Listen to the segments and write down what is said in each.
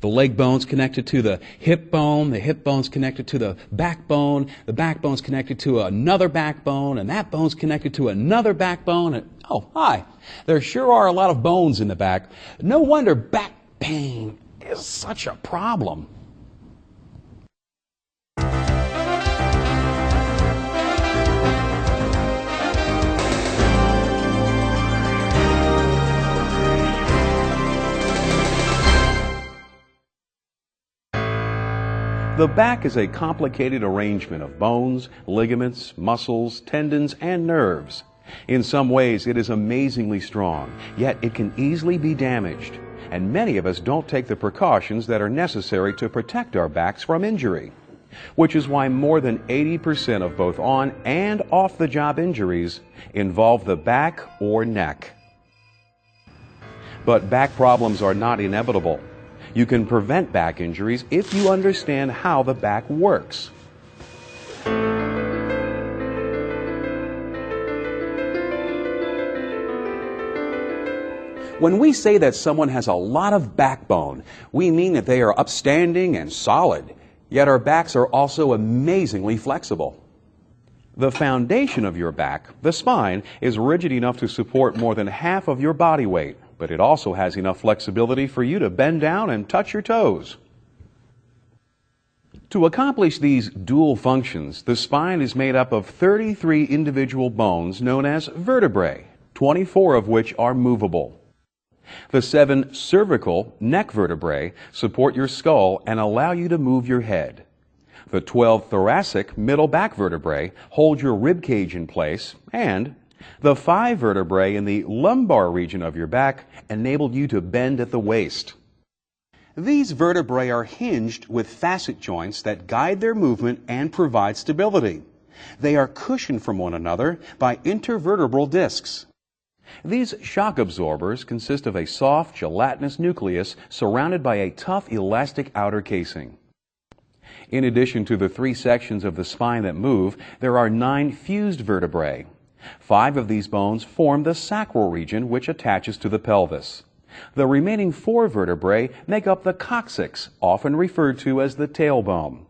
The leg bone's connected to the hip bone's connected to the backbone's connected to another backbone, and that bone's connected to another backbone. And, oh, hi. There sure are a lot of bones in the back. No wonder back pain is such a problem. The back is a complicated arrangement of bones, ligaments, muscles, tendons, and nerves. In some ways, it is amazingly strong, yet it can easily be damaged. And many of us don't take the precautions that are necessary to protect our backs from injury. Which is why more than 80% of both on and off-the-job injuries involve the back or neck. But back problems are not inevitable. You can prevent back injuries if you understand how the back works. When we say that someone has a lot of backbone, we mean that they are upstanding and solid, yet our backs are also amazingly flexible. The foundation of your back, the spine, is rigid enough to support more than half of your body weight, but it also has enough flexibility for you to bend down and touch your toes. To accomplish these dual functions, the spine is made up of 33 individual bones known as vertebrae, 24 of which are movable. The 7 cervical neck vertebrae support your skull and allow you to move your head. The 12 thoracic middle back vertebrae hold your rib cage in place, and the 5 vertebrae in the lumbar region of your back enable you to bend at the waist. These vertebrae are hinged with facet joints that guide their movement and provide stability. They are cushioned from one another by intervertebral discs. These shock absorbers consist of a soft, gelatinous nucleus surrounded by a tough, elastic outer casing. In addition to the 3 sections of the spine that move, there are 9 fused vertebrae. 5 of these bones form the sacral region, which attaches to the pelvis. The remaining 4 vertebrae make up the coccyx, often referred to as the tailbone.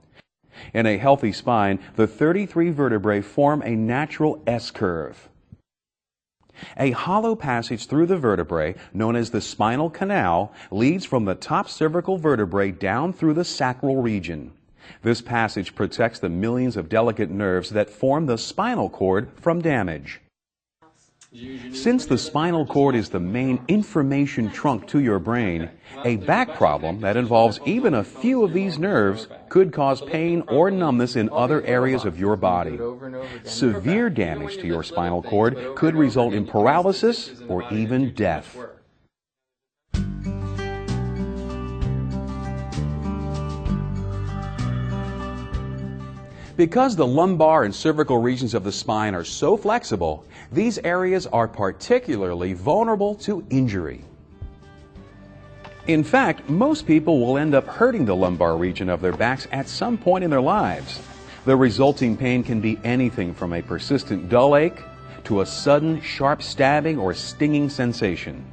In a healthy spine, the 33 vertebrae form a natural S-curve. A hollow passage through the vertebrae, known as the spinal canal, leads from the top cervical vertebrae down through the sacral region. This passage protects the millions of delicate nerves that form the spinal cord from damage. Since the spinal cord is the main information trunk to your brain, a back problem that involves even a few of these nerves could cause pain or numbness in other areas of your body. Severe damage to your spinal cord could result in paralysis or even death. Because the lumbar and cervical regions of the spine are so flexible, these areas are particularly vulnerable to injury. In fact, most people will end up hurting the lumbar region of their backs at some point in their lives. The resulting pain can be anything from a persistent dull ache to a sudden, sharp stabbing or stinging sensation.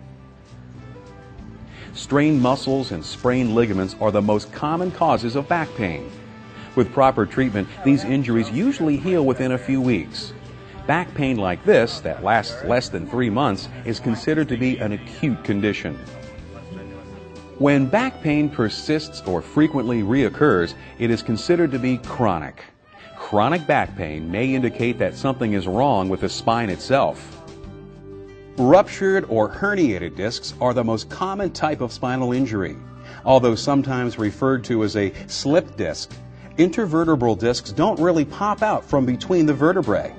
Strained muscles and sprained ligaments are the most common causes of back pain. With proper treatment, these injuries usually heal within a few weeks. Back pain like this, that lasts less than 3 months, is considered to be an acute condition. When back pain persists or frequently reoccurs, it is considered to be chronic. Chronic back pain may indicate that something is wrong with the spine itself. Ruptured or herniated discs are the most common type of spinal injury. Although sometimes referred to as a slip disc, intervertebral discs don't really pop out from between the vertebrae.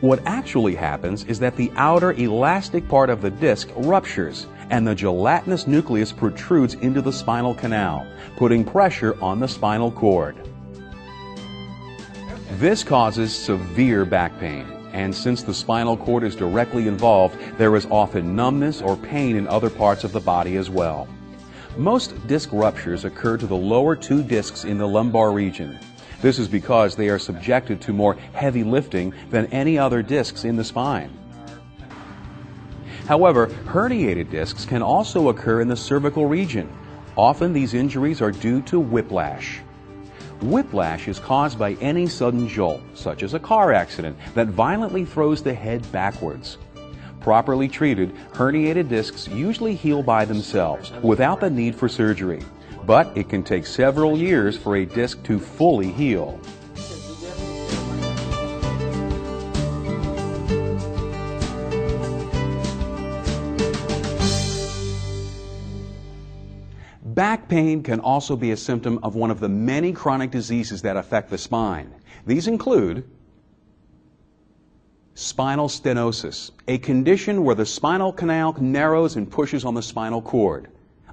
What actually happens is that the outer elastic part of the disc ruptures and the gelatinous nucleus protrudes into the spinal canal, putting pressure on the spinal cord. This causes severe back pain, and since the spinal cord is directly involved, there is often numbness or pain in other parts of the body as well. Most disc ruptures occur to the lower 2 discs in the lumbar region. This is because they are subjected to more heavy lifting than any other discs in the spine. However, herniated discs can also occur in the cervical region. Often these injuries are due to whiplash. Whiplash is caused by any sudden jolt, such as a car accident, that violently throws the head backwards. Properly treated, herniated discs usually heal by themselves without the need for surgery, but it can take several years for a disc to fully heal. Back pain can also be a symptom of one of the many chronic diseases that affect the spine. These include spinal stenosis, a condition where the spinal canal narrows and pushes on the spinal cord;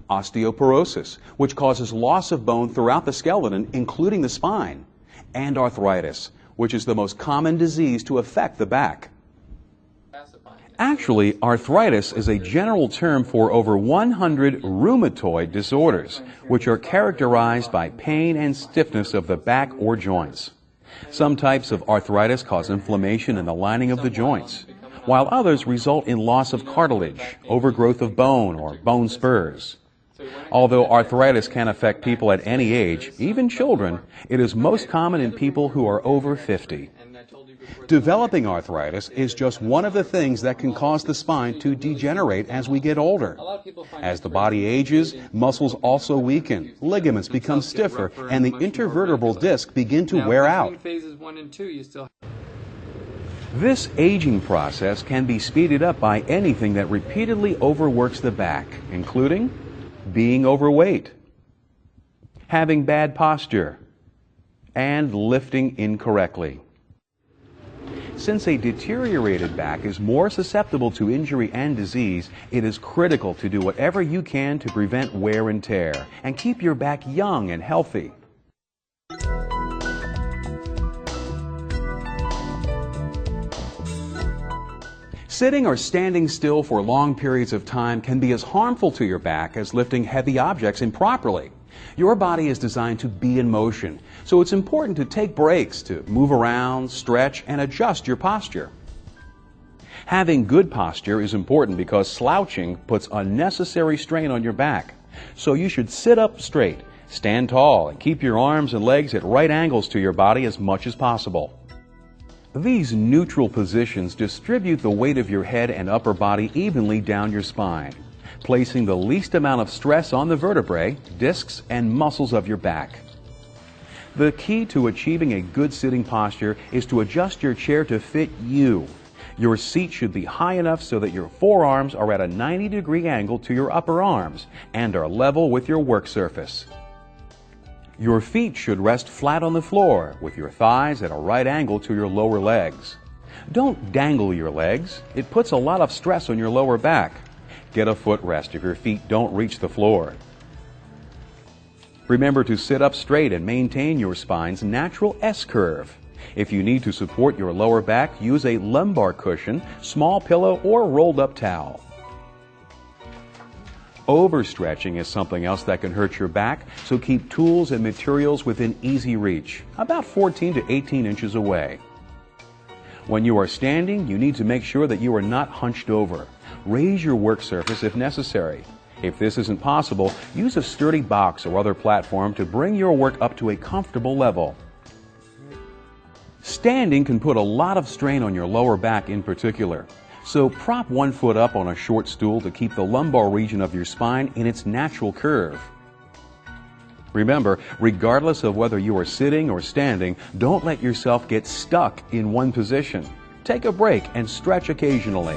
osteoporosis, which causes loss of bone throughout the skeleton, including the spine; and arthritis, which is the most common disease to affect the back. Actually, arthritis is a general term for over 100 rheumatoid disorders, which are characterized by pain and stiffness of the back or joints. Some types of arthritis cause inflammation in the lining of the joints, while others result in loss of cartilage, overgrowth of bone, or bone spurs. Although arthritis can affect people at any age, even children, it is most common in people who are over 50. Developing arthritis is just one of the things that can cause the spine to degenerate as we get older. As the body ages, muscles also weaken, ligaments become stiffer, and the intervertebral disc begin to wear out. This aging process can be speeded up by anything that repeatedly overworks the back, including being overweight, having bad posture, and lifting incorrectly. Since a deteriorated back is more susceptible to injury and disease, it is critical to do whatever you can to prevent wear and tear and keep your back young and healthy. Sitting or standing still for long periods of time can be as harmful to your back as lifting heavy objects improperly. Your body is designed to be in motion, so it's important to take breaks to move around, stretch, and adjust your posture. Having good posture is important because slouching puts unnecessary strain on your back. So you should sit up straight, stand tall, and keep your arms and legs at right angles to your body as much as possible. These neutral positions distribute the weight of your head and upper body evenly down your spine, placing the least amount of stress on the vertebrae, discs, and muscles of your back. The key to achieving a good sitting posture is to adjust your chair to fit you. Your seat should be high enough so that your forearms are at a 90-degree angle to your upper arms and are level with your work surface. Your feet should rest flat on the floor with your thighs at a right angle to your lower legs. Don't dangle your legs. It puts a lot of stress on your lower back. Get a footrest if your feet don't reach the floor. Remember to sit up straight and maintain your spine's natural S-curve. If you need to support your lower back, use a lumbar cushion, small pillow, or rolled up towel. Overstretching is something else that can hurt your back, so keep tools and materials within easy reach, about 14 to 18 inches away. When you are standing, you need to make sure that you are not hunched over. Raise your work surface if necessary. If this isn't possible, use a sturdy box or other platform to bring your work up to a comfortable level. Standing can put a lot of strain on your lower back in particular. So prop one foot up on a short stool to keep the lumbar region of your spine in its natural curve. Remember, regardless of whether you are sitting or standing, don't let yourself get stuck in one position. Take a break and stretch occasionally.